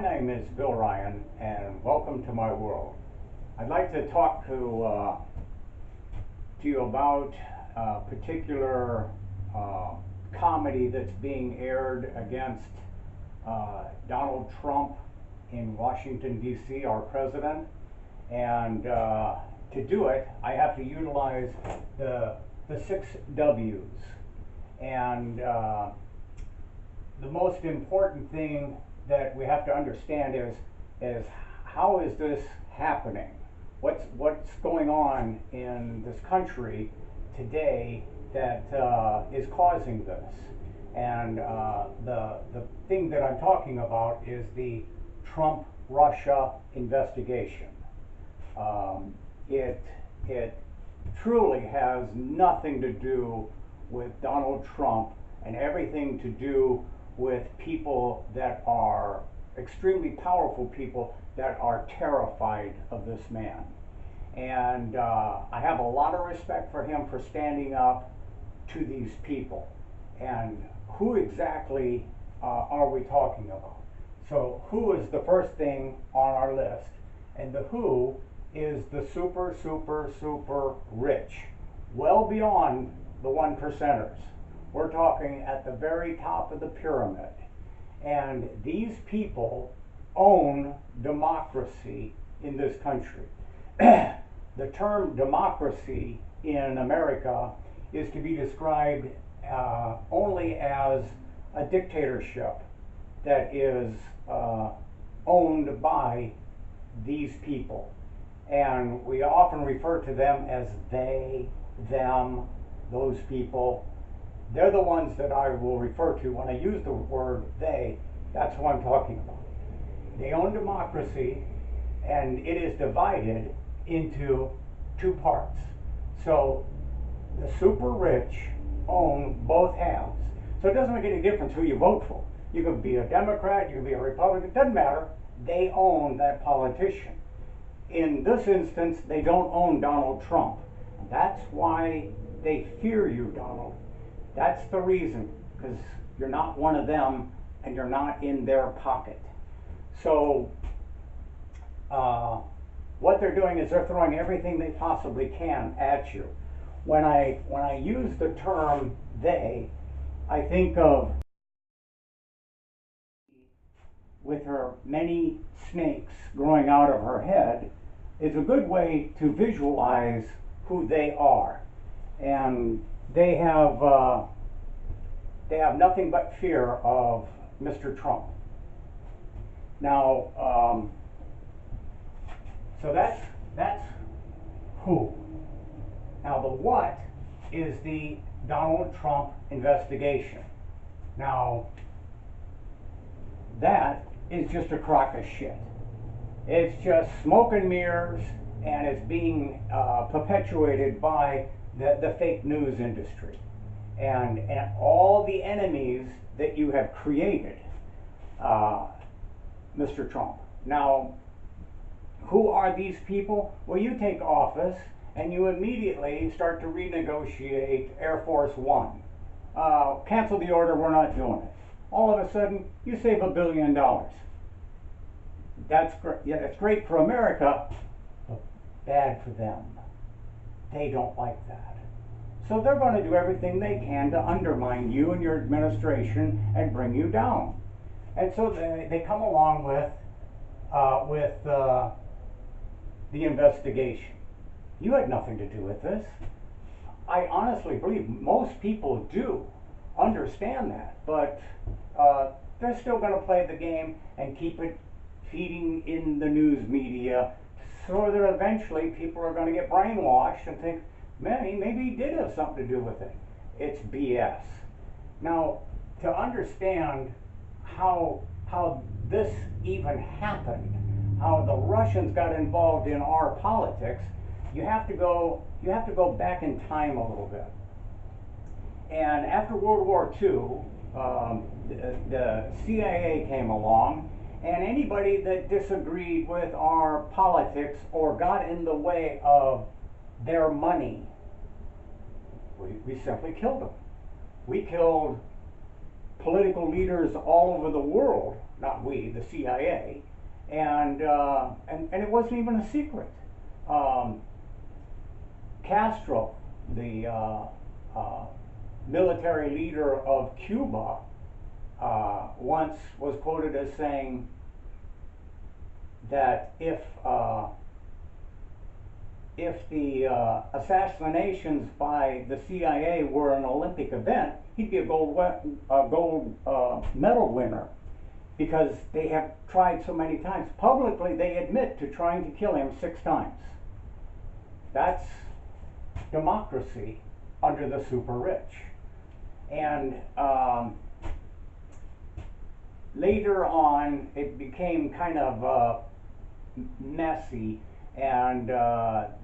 name is Bill Ryan, and welcome to my world. I'd like to talk to you about a particular comedy that's being aired against Donald Trump in Washington, D.C., our president. And to do it, I have to utilize the 6 W's. And the most important thing that we have to understand is how is this happening? What's going on in this country today that is causing this? And the thing that I'm talking about is the Trump-Russia investigation. It truly has nothing to do with Donald Trump and everything to do with people that are extremely powerful people that are terrified of this man. And I have a lot of respect for him for standing up to these people. And who exactly are we talking about? So who is the first thing on our list? And the who is the super, super, super rich, well beyond the 1%ers. We're talking at the very top of the pyramid. And these people own democracy in this country. The term democracy in America is to be described only as a dictatorship that is owned by these people. And we often refer to them as they, them, those people. They're the ones that I will refer to when I use the word they. That's who I'm talking about. They own democracy, and it is divided into two parts. So the super rich own both halves. So it doesn't make any difference who you vote for. You can be a Democrat, you can be a Republican, it doesn't matter. They own that politician. In this instance, they don't own Donald Trump. That's why they fear you, Donald. That's the reason, because you're not one of them and you're not in their pocket. So what they're doing is they're throwing everything they possibly can at you. When I use the term they, I think of with her many snakes growing out of her head is a good way to visualize who they are. And they have nothing but fear of Mr. Trump. Now, so that's who. Now the what is the Donald Trump investigation. Now, that is just a crock of shit. It's just smoke and mirrors, and it's being perpetuated by the fake news industry and all the enemies that you have created, Mr. Trump. Now, who are these people? Well, you take office and you immediately start to renegotiate Air Force One. Cancel the order, we're not doing it. All of a sudden, you save $1 billion. That's great. Yeah, that's great for America, but bad for them. They don't like that. So they're going to do everything they can to undermine you and your administration and bring you down. And so they come along with the investigation. You had nothing to do with this. I honestly believe most people do understand that, but they're still going to play the game and keep it feeding in the news media so that eventually people are going to get brainwashed and think, man, maybe he did have something to do with it. It's BS. Now, to understand how this even happened, how the Russians got involved in our politics, you have to go back in time a little bit. And after World War II, the CIA came along, and anybody that disagreed with our politics or got in the way of their money, we simply killed them. We killed political leaders all over the world, not we, the CIA, and it wasn't even a secret. Castro, the military leader of Cuba, once was quoted as saying that if the assassinations by the CIA were an Olympic event, he'd be a gold medal winner, because they have tried so many times. Publicly, they admit to trying to kill him 6 times. That's democracy under the super rich. And later on, it became kind of messy, and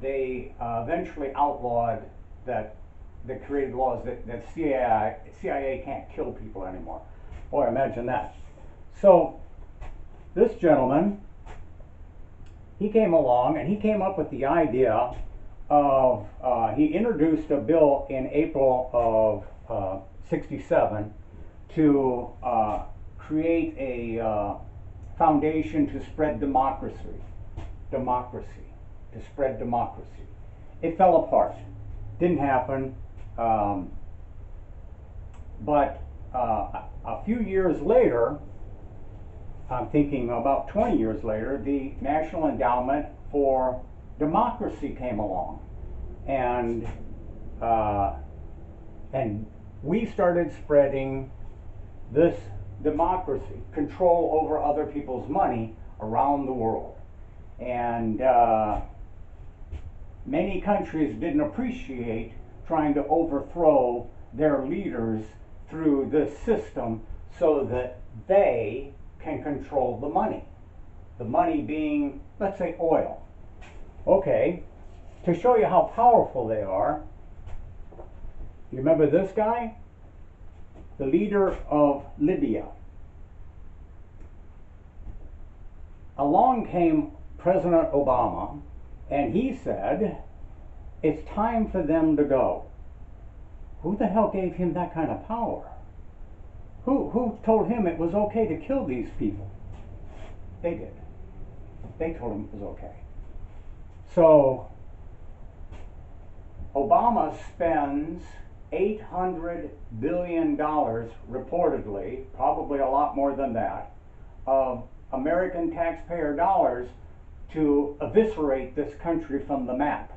they eventually outlawed that. They created laws that CIA can't kill people anymore. Boy, imagine that. So this gentleman, he came along and he came up with the idea of, he introduced a bill in April of '67 to create a foundation to spread democracy, to spread democracy. It fell apart. Didn't happen. But a few years later, I'm thinking about 20 years later, the National Endowment for Democracy came along, and we started spreading this democracy, control over other people's money around the world. And many countries didn't appreciate trying to overthrow their leaders through this system so that they can control the money. The money being, let's say, oil. Okay, to show you how powerful they are, you remember this guy? The leader of Libya. Along came President Obama, and he said, it's time for them to go. Who the hell gave him that kind of power? Who told him it was okay to kill these people? They did. They told him it was okay. So Obama spends $800 billion, reportedly, probably a lot more than that, of American taxpayer dollars to eviscerate this country from the map,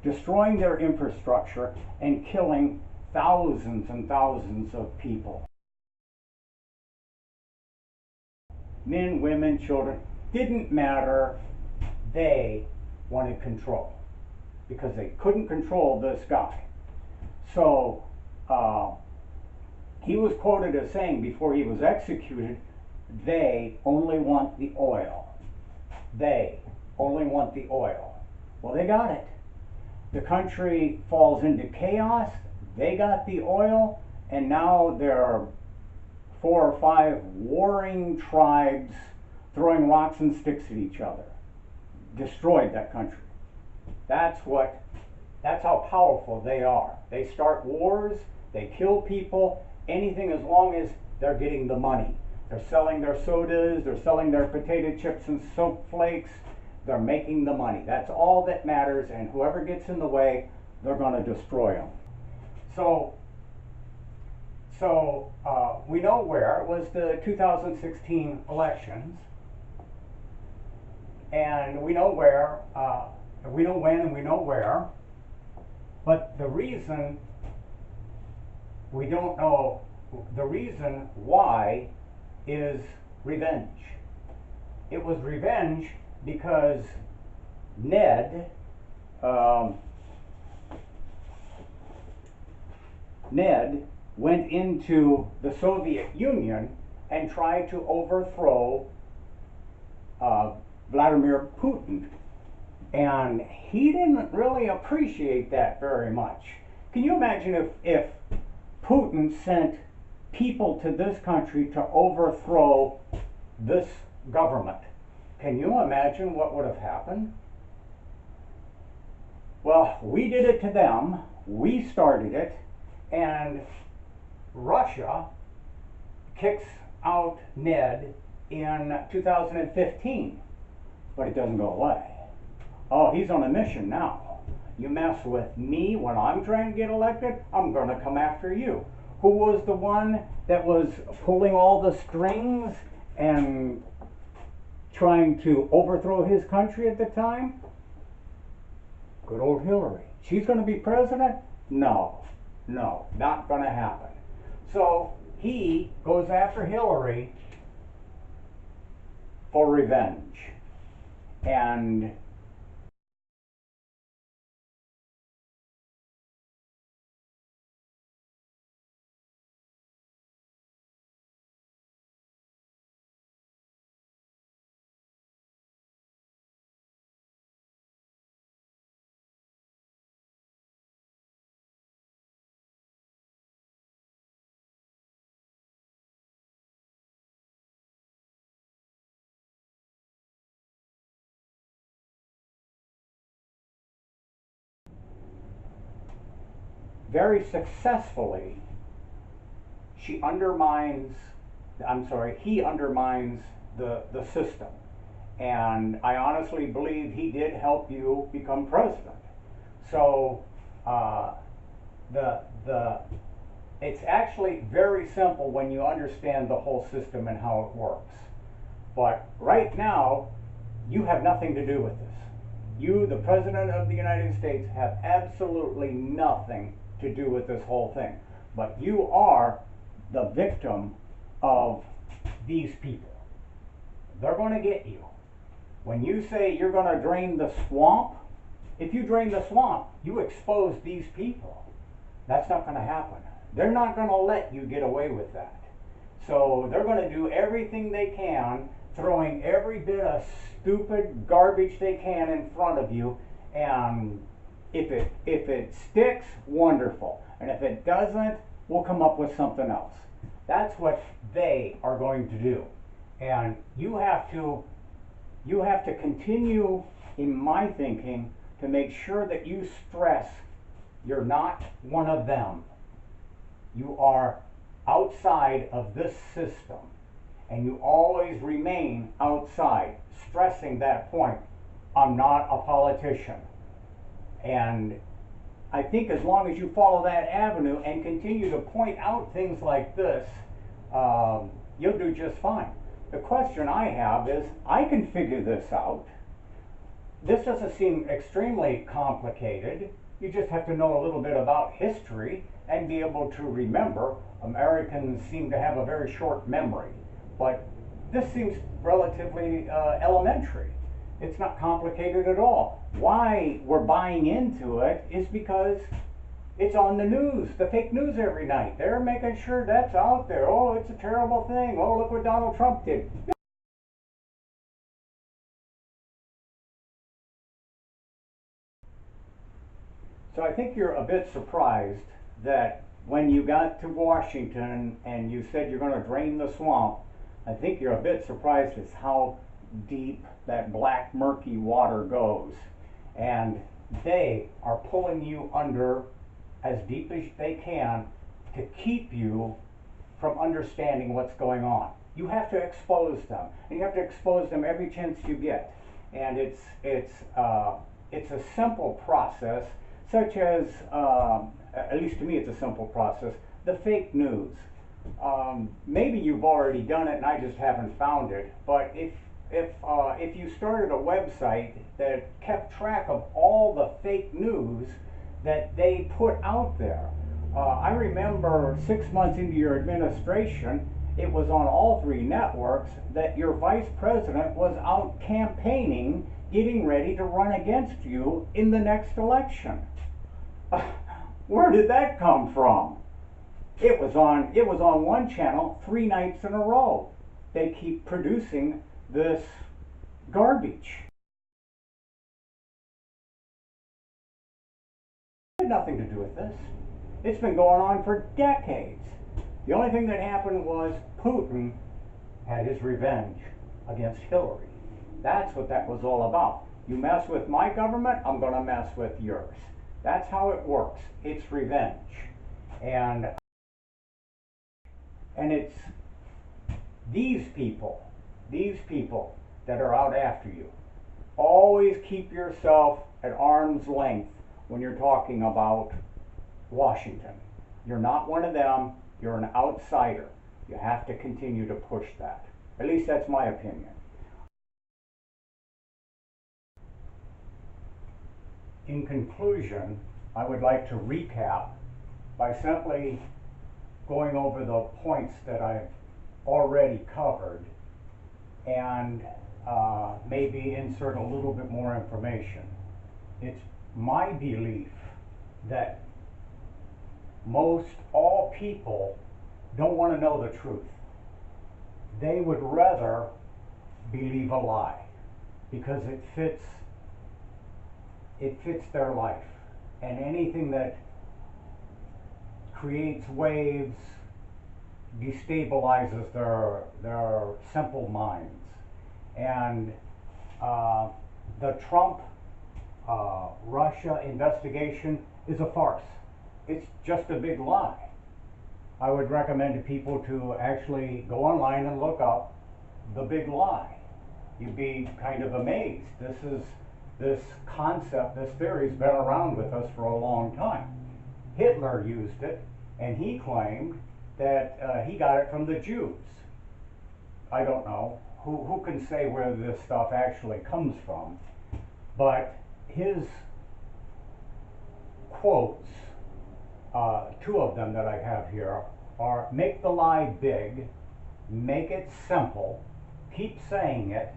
destroying their infrastructure and killing thousands and thousands of people. Men, women, children, didn't matter. They wanted control because they couldn't control this guy. So he was quoted as saying before he was executed, they only want the oil. They only want the oil. Well, they got it. The country falls into chaos. They got the oil, and now there are 4 or 5 warring tribes throwing rocks and sticks at each other. Destroyed that country. That's how powerful they are. They start wars, they kill people, anything as long as they're getting the money. They're selling their sodas, they're selling their potato chips and soap flakes, they're making the money. That's all that matters, and whoever gets in the way, they're going to destroy them. So we know where. It was the 2016 elections, and we know where, we know when and we know where, but the reason we don't know, the reason why is revenge. It was revenge because Ned went into the Soviet Union and tried to overthrow Vladimir Putin. And he didn't really appreciate that very much. Can you imagine if Putin sent people to this country to overthrow this government? Can you imagine what would have happened? Well, we did it to them. We started it. And Russia kicks out Ned in 2015, but it doesn't go away. Oh, he's on a mission now. You mess with me when I'm trying to get elected, I'm going to come after you. Who was the one that was pulling all the strings and trying to overthrow his country at the time? Good old Hillary. She's going to be president? No, not going to happen. So he goes after Hillary for revenge. And very successfully, he undermines the system. And I honestly believe he did help you become president. So it's actually very simple when you understand the whole system and how it works. But right now, you have nothing to do with this. You, the President of the United States, have absolutely nothing to do with this whole thing. But you are the victim of these people. They're going to get you. When you say you're going to drain the swamp, if you drain the swamp, you expose these people. That's not going to happen. They're not going to let you get away with that. So they're going to do everything they can, throwing every bit of stupid garbage they can in front of you, and if it sticks, wonderful. And if it doesn't, we'll come up with something else. That's what they are going to do. And you have to continue, in my thinking, to make sure that you stress you're not one of them. You are outside of this system, and you always remain outside, stressing that point. I'm not a politician. And I think as long as you follow that avenue and continue to point out things like this, you'll do just fine. The question I have is, I can figure this out. This doesn't seem extremely complicated. You just have to know a little bit about history and be able to remember. Americans seem to have a very short memory, but this seems relatively elementary. It's not complicated at all. Why we're buying into it is because it's on the news, the fake news every night. They're making sure that's out there. Oh, it's a terrible thing. Oh, look what Donald Trump did. So I think you're a bit surprised that when you got to Washington and you said you're going to drain the swamp, I think you're a bit surprised as how deep that black murky water goes. And they are pulling you under as deep as they can to keep you from understanding what's going on. You have to expose them, and you have to expose them every chance you get. And it's a simple process, such as, at least to me it's a simple process, the fake news. Maybe you've already done it and I just haven't found it, but if you started a website that kept track of all the fake news that they put out there, I remember 6 months into your administration, it was on all three networks that your vice president was out campaigning, getting ready to run against you in the next election. Where did that come from? It was on one channel 3 nights in a row. They keep producing this garbage. It had nothing to do with this. It's been going on for decades. The only thing that happened was Putin had his revenge against Hillary. That's what that was all about. You mess with my government, I'm going to mess with yours. That's how it works. It's revenge. And these people that are out after you, always keep yourself at arm's length when you're talking about Washington. You're not one of them, you're an outsider. You have to continue to push that. At least that's my opinion. In conclusion, I would like to recap by simply going over the points that I've already covered and maybe insert a little bit more information. It's my belief that most all people don't want to know the truth. They would rather believe a lie because it fits their life. And anything that creates waves destabilizes their simple minds. And the Trump Russia investigation is a farce. It's just a big lie. I would recommend to people to actually go online and look up the big lie. You'd be kind of amazed. This concept, this theory's been around with us for a long time. Hitler used it, and he claimed that he got it from the Jews. I don't know. Who can say where this stuff actually comes from? But his quotes, two of them that I have here, are make the lie big, make it simple, keep saying it,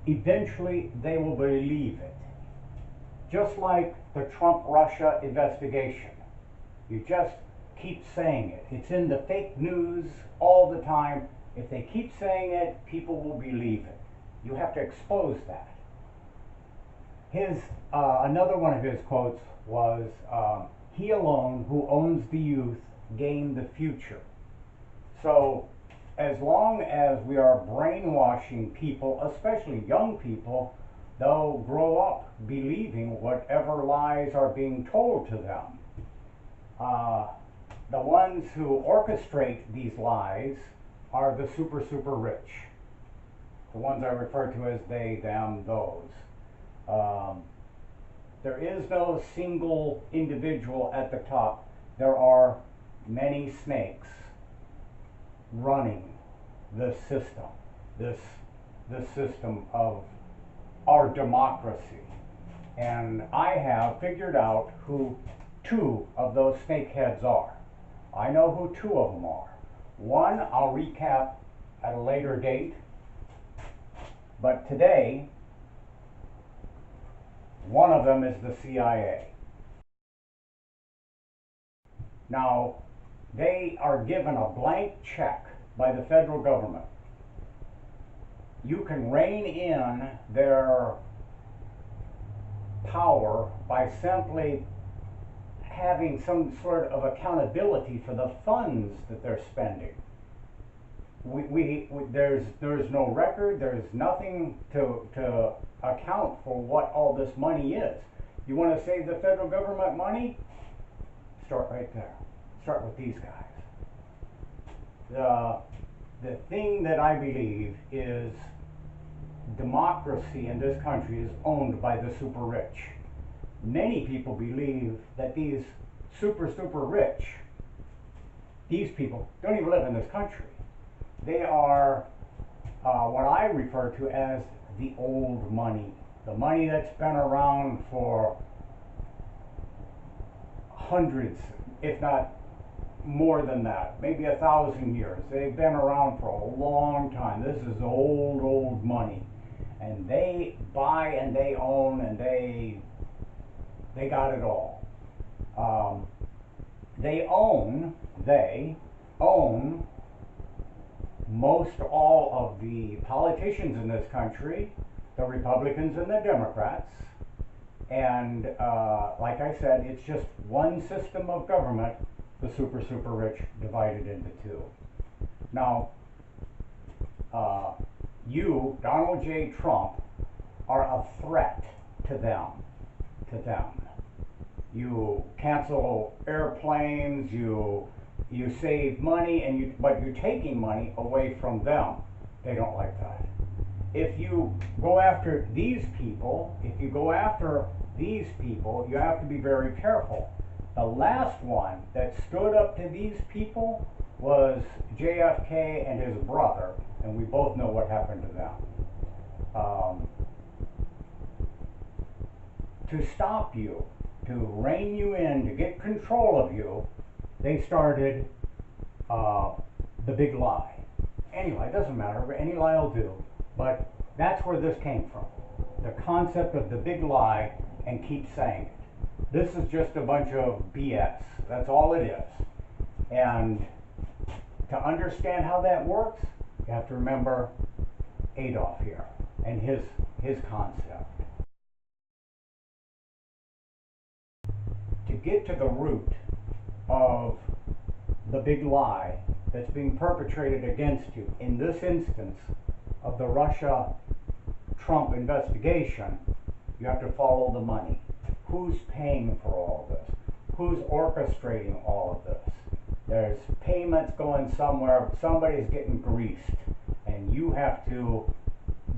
eventually they will believe it. Just like the Trump-Russia investigation. You just keep saying it. It's in the fake news all the time. If they keep saying it, people will believe it. You have to expose that. Another one of his quotes was, he alone who owns the youth gain the future. So as long as we are brainwashing people, especially young people, they'll grow up believing whatever lies are being told to them. The ones who orchestrate these lies are the super rich. The ones I refer to as they, them, those. There is no single individual at the top. There are many snakes running the system, the system of our democracy. And I have figured out who two of those snakeheads are. I know who two of them are. One I'll recap at a later date, but today one of them is the CIA. Now, they are given a blank check by the federal government. You can rein in their power by simply having some sort of accountability for the funds that they're spending. There's no record, there's nothing to account for what all this money is. You want to save the federal government money? Start right there. Start with these guys. The thing that I believe is democracy in this country is owned by the super rich. Many people believe that these super rich, these people don't even live in this country. They are what I refer to as the old money. The money that's been around for hundreds, if not more than that, maybe 1,000 years. They've been around for a long time. This is old money. And they buy and they own and they got it all. They own most all of the politicians in this country, the Republicans and the Democrats. And like I said, it's just one system of government, the super rich divided into two. Now, you, Donald J. Trump, are a threat to them. You cancel airplanes, you you save money, and but you're taking money away from them. They don't like that. If you go after these people, you have to be very careful. The last one that stood up to these people was JFK and his brother, and we both know what happened to them. To stop you, to rein you in, to get control of you, they started the big lie. Anyway, it doesn't matter, any lie will do, but that's where this came from. The concept of the big lie, and keep saying it. This is just a bunch of BS. That's all it is. And to understand how that works, you have to remember Adolf here and his concept. To get to the root of the big lie that's being perpetrated against you, in this instance of the Russia-Trump investigation, you have to follow the money. Who's paying for all of this? Who's orchestrating all of this? There's payments going somewhere, somebody's getting greased, and you have to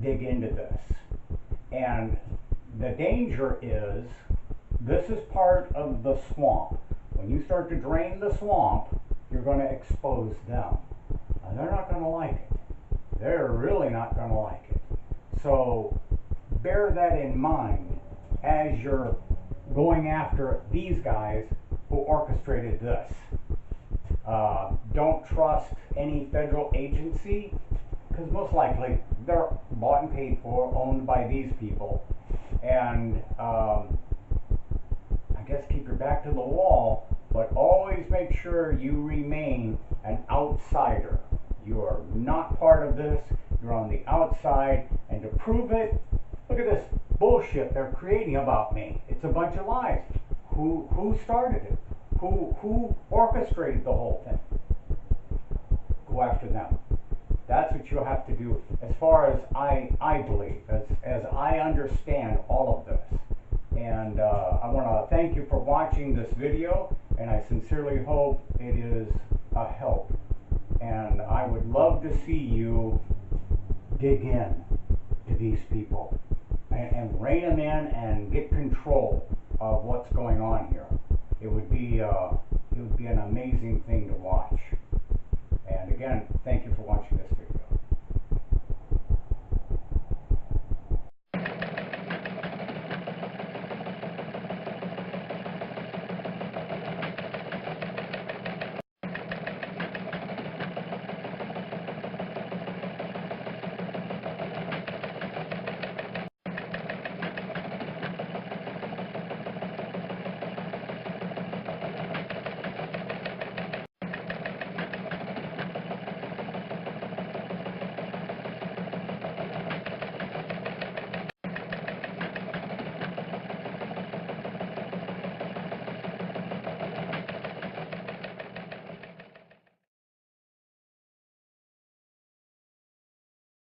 dig into this. And the danger is, this is part of the swamp. When you start to drain the swamp, you're going to expose them. And they're not going to like it. They're really not going to like it. So bear that in mind as you're going after these guys who orchestrated this. Don't trust any federal agency, because most likely they're bought and paid for, owned by these people. And I guess keep your back to the wall, but always make sure you remain an outsider. You are not part of this. You're on the outside, and to prove it, look at this bullshit they're creating about me. It's a bunch of lies. Who started it? Who orchestrated the whole thing? Go after them. That's what you'll have to do, as far as I believe, as I understand all of this. And I want to thank you for watching this video, and I sincerely hope it is a help. And I would love to see you dig in to these people and rein them in and get control of what's going on here. It would be an amazing thing to watch. And again, thank you for watching this video.